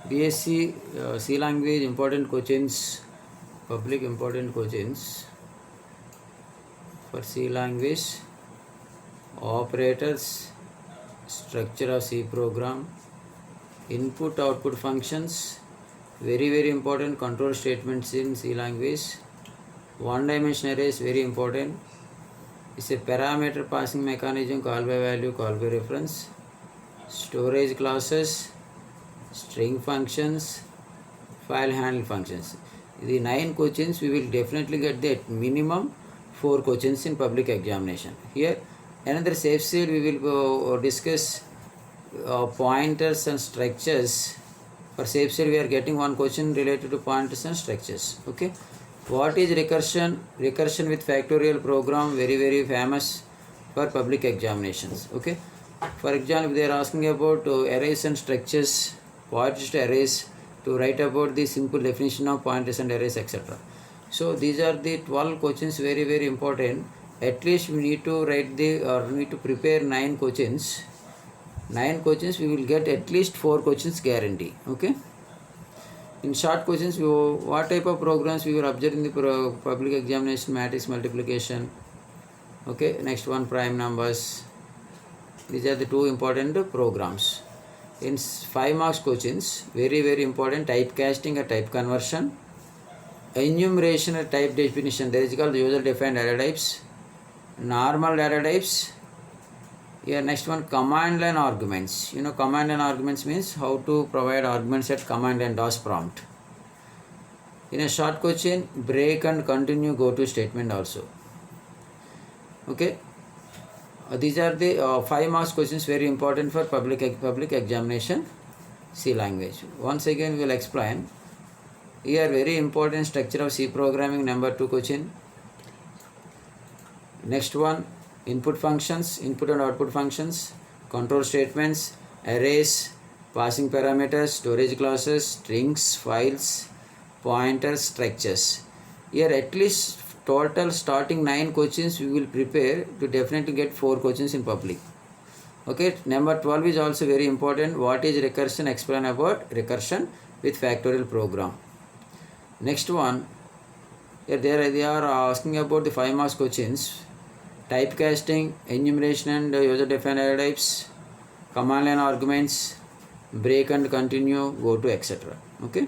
BSc C language important questions, public important questions for C language, operators, structure of C program, input output functions, very important control statements in C language, one dimension array is very important. It's a parameter passing mechanism, call by value, call by reference, storage classes, string functions, file handle functions. The 9 questions we will definitely get the minimum 4 questions in public examination. Here another safe side we will go discuss pointers and structures. For safe side we are getting one question related to pointers and structures. Okay, what is recursion? Recursion with factorial program, very famous for public examinations. Okay, for example, if they are asking about arrays and structures, pointers to arrays, to write about the simple definition of pointers and arrays, etc. So these are the 12 questions, very important. At least we need to write the need to prepare 9 questions. 9 questions we will get at least 4 questions guarantee. Okay, in short questions, what type of programs we will observe in the public examination? Matrix multiplication. Okay, next one, prime numbers. These are the 2 important programs. In 5 marks questions, very important, typecasting or type conversion, enumeration or type definition. There is called user defined data types, normal data types. Here next one, command line arguments. You know, command line arguments means how to provide arguments at command line DOS prompt. In a short question, break and continue go to statement also. Okay, these are the 5 marks questions, very important for public examination C language. Once again we will explain. Here very important, structure of C programming, number 2 question. Next one, input functions, input and output functions, control statements, arrays, passing parameters, storage classes, strings, files, pointers, structures. Here at least total starting 9 questions we will prepare to definitely get 4 questions in public. Okay, number 12 is also very important. What is recursion? Explain about recursion with factorial program. Next one, here they are asking about the 5 marks questions. Typecasting, enumeration and user defined data types, command line arguments, break and continue, go to, etc. Okay.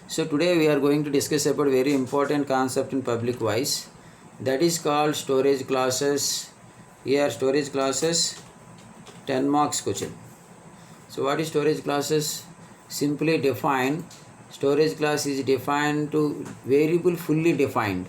So today we are going to discuss about very important concept in public wise, that is called storage classes. Here storage classes, 10 marks question. So what is storage classes? Simply define, storage class is defined to variable fully defined.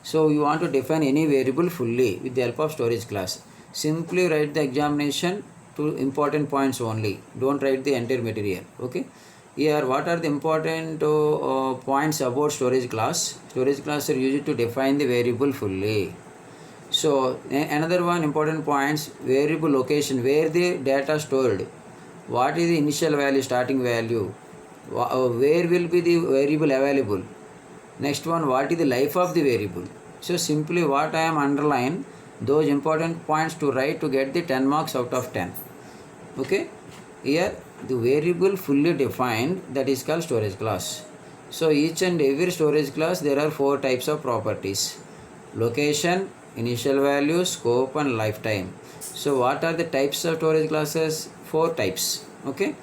So you want to define any variable fully with the help of storage class. Simply write the examination to important points only. Don't write the entire material. Okay. Here what are the important points about storage class? Storage class are used to define the variable fully. So another one important points, variable location, where the data stored. What is the initial value, starting value? Where will be the variable available? Next one, what is the life of the variable? So simply what I am underline, those important points to write to get the 10 marks out of 10. Okay. Here the variable fully defined, that is called storage class. So each and every storage class there are 4 types of properties: location, initial value, scope and lifetime. So what are the types of storage classes? 4 types. Okay.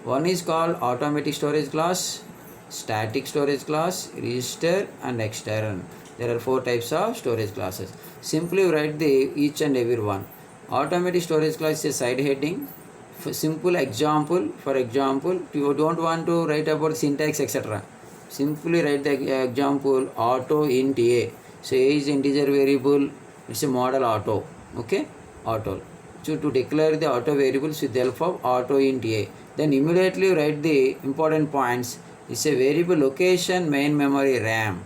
One is called automatic storage class, static storage class, register and external. There are 4 types of storage classes. Simply write the each and every one. Automatic storage class is a side heading. For simple example, for example, you don't want to write about syntax, etc. Simply write the example auto int a. So a is integer variable, it's a model auto. Okay, auto. So to declare the auto variables with the help of auto int a, then immediately write the important points. It's a variable location, main memory, RAM.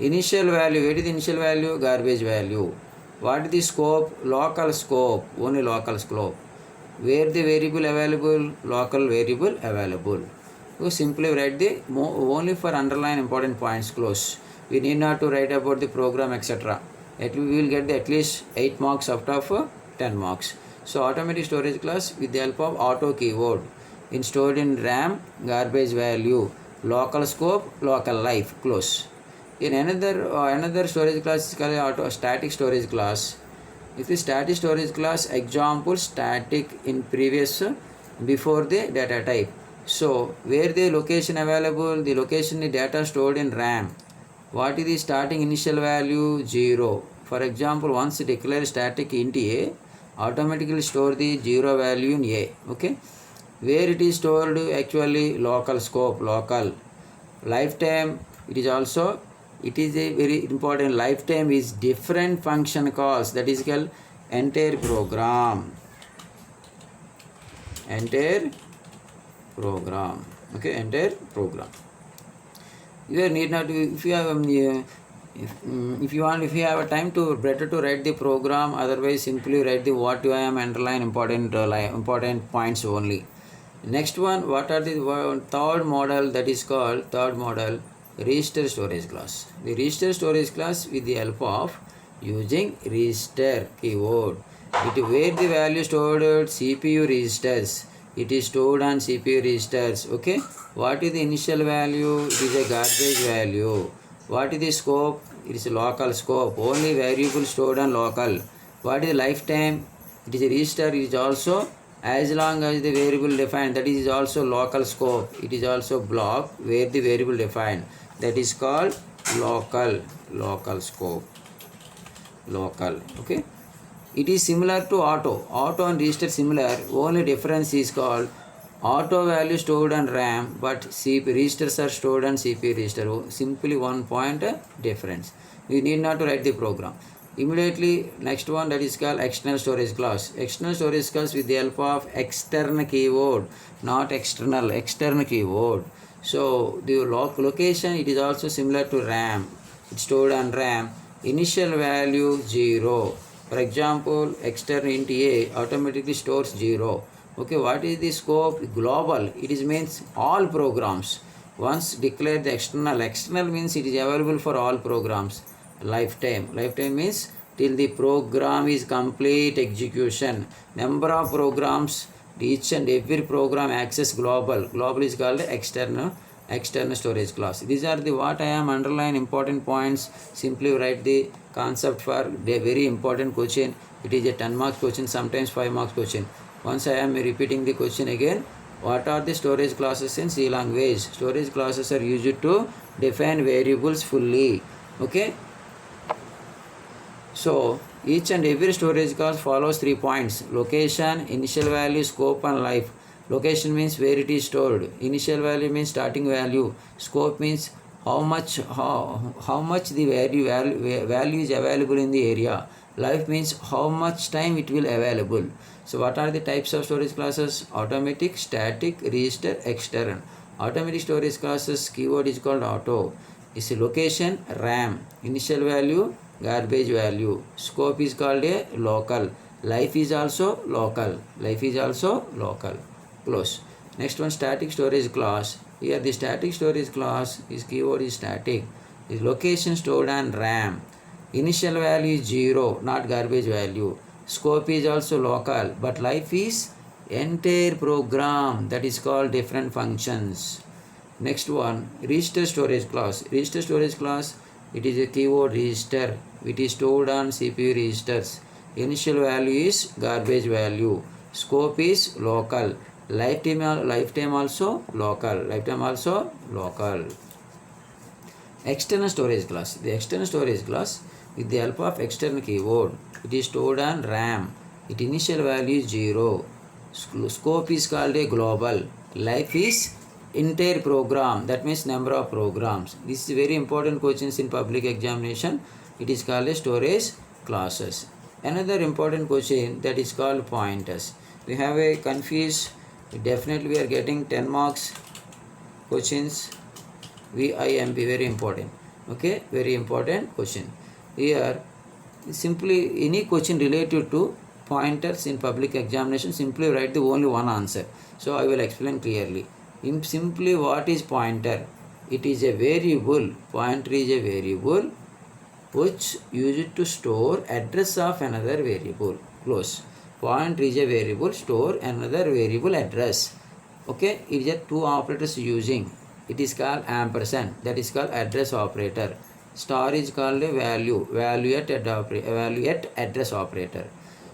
Initial value, what is the initial value? Garbage value. What is the scope? Local scope, only local scope. Where the variable available? Local variable available. So simply write the only for underline important points, close. We need not to write about the program, etc. We will get at least 8 marks out of 10 marks. So automatic storage class with the help of auto keyword. stored in RAM, garbage value. Local scope, local life, close. In another storage class is called static storage class. If the static storage class, example static in previous before the data type. So where the location available, the location the data stored in RAM. What is the starting initial value? 0. For example, once declare static int A, automatically store the 0 value in A. Okay. Where it is stored, actually local scope, local. Lifetime, it is also, it is a very important. Lifetime is different function calls, that is called entire program. Entire program. Okay, entire program. You need not to, if you have if you have a time to better to write the program, otherwise simply write the what I am underline important important points only. Next one, what are the third model, that is called third model register storage class. The register storage class with the help of using register keyword. It where the value stored CPU registers. It is stored on CPU registers. Okay. What is the initial value? It is a garbage value. What is the scope? It is a local scope. Only variable stored on local. What is the lifetime? It is a register. It is also as long as the variable defined. That is also local scope. It is also block where the variable defined. That is called local scope. Local. Okay. It is similar to auto and register similar, only difference is called auto value stored on RAM, but CPU registers are stored on CPU register. Simply 1 point difference. You need not to write the program. Immediately next one, that is called external storage class. External storage class with the help of external keyword, not external keyword. So the location, it is also similar to RAM. It's stored on RAM. Initial value 0. For example, external int A automatically stores 0. Okay, what is the scope? Global. It is means all programs. Once declare the external means it is available for all programs. Lifetime means till the program is complete execution. Number of programs, each and every program access global. Global is called external storage class. These are the what I am underline important points. Simply write the concept for the very important question. It is a 10 marks question, sometimes 5 marks question. Once I am repeating the question again. What are the storage classes in C language? Storage classes are used to define variables fully. Okay. So each and every storage class follows 3 points: location, initial value, scope and life. Location means where it is stored. Initial value means starting value. Scope means how much the value is available in the area. Life means how much time it will available. So what are the types of storage classes? Automatic, static, register, external. Automatic storage classes keyword is called auto. Is location RAM. Initial value garbage value. Scope is called a local. Life is also local. Close. Next one, static storage class. Here the static storage class is keyword is static. Is location stored on RAM. Initial value is 0, not garbage value. Scope is also local, but life is entire program. That is called different functions. Next one, register storage class. Register storage class, it is a keyword register. It is stored on CPU registers. Initial value is garbage value. Scope is local. Lifetime also local. External storage class. The external storage class with the help of external keyword. It is stored on RAM. Its initial value is 0. Scope is called a global. Life is entire program. That means number of programs. This is very important questions in public examination. It is called a storage classes. Another important question, that is called pointers. We have a confused. Definitely we are getting 10 marks questions. VIMP, very important. Okay, very important question. Here simply any question related to pointers in public examination, simply write the only one answer. So I will explain clearly. Simply what is pointer? It is a variable. Pointer is a variable which used to store address of another variable. Close. Pointer is a variable store another variable address. Okay, it is a two operators using. It is called ampersand. That is called address operator. Star is called a value at address operator.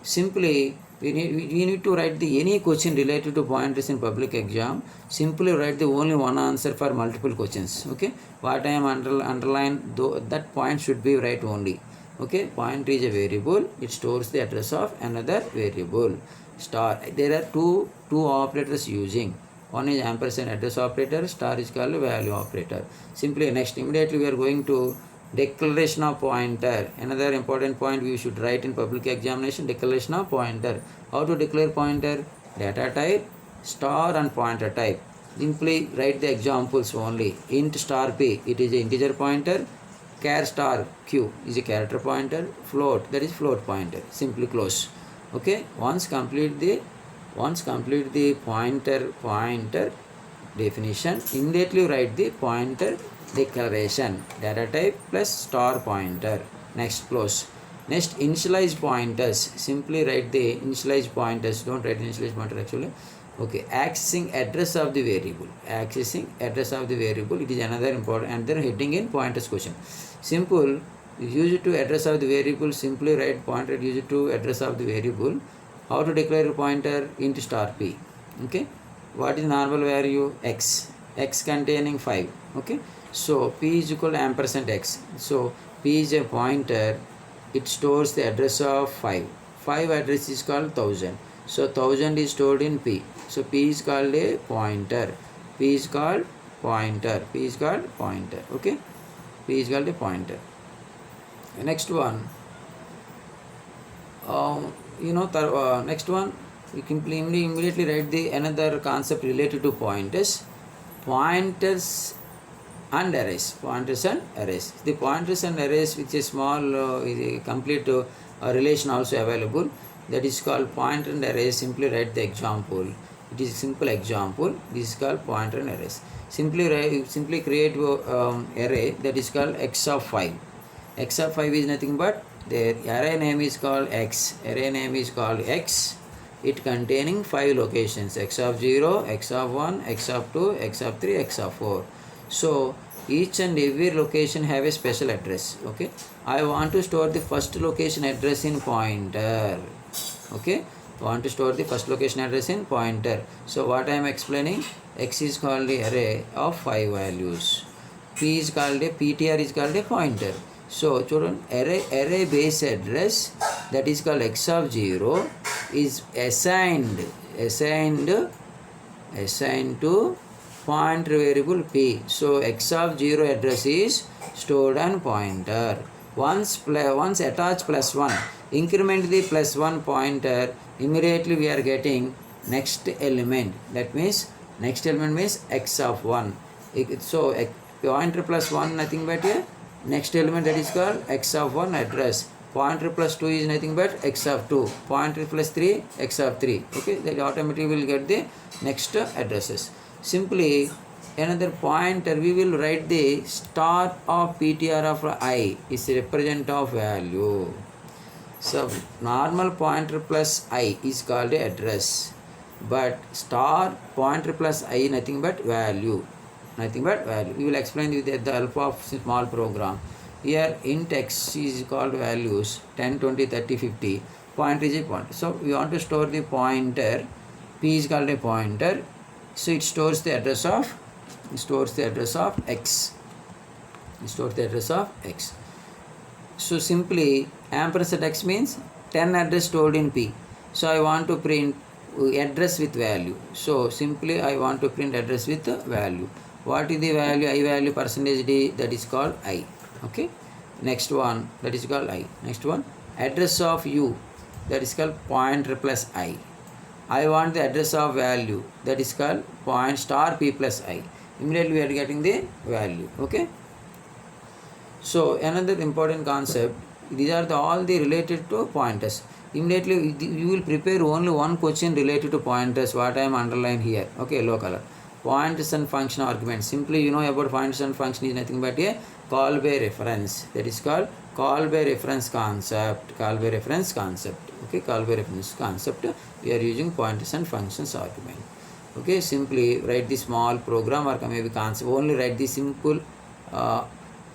Simply, we need to write the any question related to pointers in public exam. Simply write the only one answer for multiple questions. Okay, what I am underline, though that point should be right only. Okay, pointer is a variable. It stores the address of another variable. Star, there are two operators using. One is ampersand address operator, star is called value operator. Simply next, immediately we are going to declaration of pointer. Another important point we should write in public examination, declaration of pointer. How to declare pointer? Data type, star and pointer type. Simply write the examples only. Int star p, it is an integer pointer. Char star q is a character pointer. Float, that is float pointer. Simply close. Okay, once complete the pointer definition, immediately write the pointer declaration. Data type plus star pointer. Next, close. Next, initialize pointers. Simply write the initialize pointers. Don't write initialize pointer actually. Okay, accessing address of the variable. Accessing address of the variable. It is another important, and then heading in pointers question. Simple. Use it to address of the variable. Simply write pointer use it to address of the variable. How to declare a pointer? Int star p. Okay, what is normal value? X containing 5. Okay, so p is equal to ampersand x. So p is a pointer. It stores the address of 5. 5 address is called 1000. So 1000 is stored in p. So p is called a pointer. P is called pointer. Okay, p is called a pointer. Next one, next one, we can immediately write the another concept related to pointers. Pointers and arrays. The pointers and arrays with a small complete relation also available. That is called pointer and arrays. Simply write the example. It is a simple example. This is called pointer and arrays. Simply create array that is called x of 5. X of 5 is nothing but the array name is called x. It containing 5 locations: x of 0, x of 1, x of 2, x of 3, x of 4. So each and every location have a special address. Okay, I want to store the first location address in pointer. Okay, want to store the first location address in pointer. So what I am explaining, x is called the array of 5 values. PTR is called a pointer. So children, array base address, that is called x of 0, is assigned to pointer variable p. So x of 0 address is stored on pointer. Once attach plus 1, increment the plus 1 pointer, immediately we are getting next element. That means next element means x of 1. So pointer plus 1 nothing but a next element, that is called x of 1 address. Pointer plus 2 is nothing but x of 2. Pointer plus 3, x of 3. Okay, that automatically will get the next addresses. Simply another pointer, we will write the start of PTR of I is represent of value. So normal pointer plus I is called a address, but star pointer plus I nothing but value. We will explain with the help of small program. Here int x is called values 10, 20, 30, 50. Pointer is a pointer. So we want to store the pointer. P is called a pointer. So it stores the address of x. So simply ampersand x means 10 address stored in P. So I want to print address with value. So simply I want to print address with value. What is the value? I value percentage d, that is called I. Okay, next one, that is called I. Next one, address of u, that is called pointer plus I. I want the address of value, that is called point star p plus I. Immediately we are getting the value. Okay, so another important concept, these are all the related to pointers. Immediately you will prepare only one question related to pointers, what I am underlined here. Okay, yellow color. Pointers and function arguments. Simply you know about pointers and function is nothing but a call by reference. That is called call by reference concept. Okay, call by reference concept. We are using pointers and functions argument. Okay, simply write the small program or maybe concept, only write the simple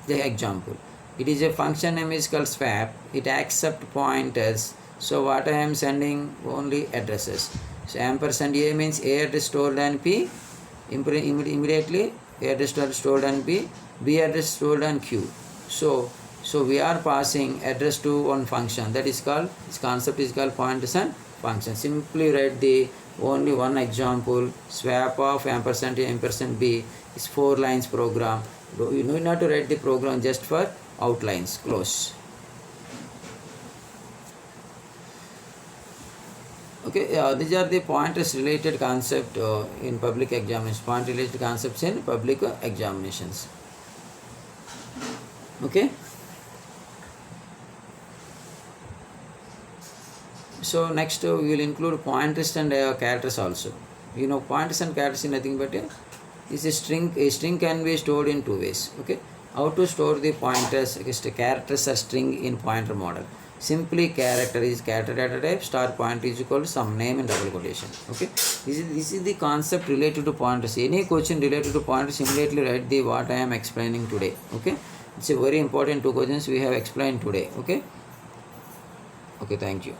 the example. It is a function name is called swap. It accepts pointers. So what I am sending only addresses. So ampersand a means a address stored on p, immediately a address stored on b address stored on q. So we are passing address to one function, that is called, this concept is called pointers and function. Simply write the only one example, swap of ampersand to ampersand b is 4 lines program. You need not to write the program, just for outlines. Close. Okay, these are the pointers related concept in public examinations, point related concepts in public examinations. Okay. So next we will include pointers and characters also. You know, pointers and characters is nothing but is a string. A string can be stored in 2 ways. Okay, how to store the pointers? Characters are string in pointer model. Simply character is character data type, star pointer is equal to some name in double quotation. Okay, this is the concept related to pointers. Any question related to pointers, immediately write the what I am explaining today. Okay, it's a very important 2 questions we have explained today. Okay, thank you.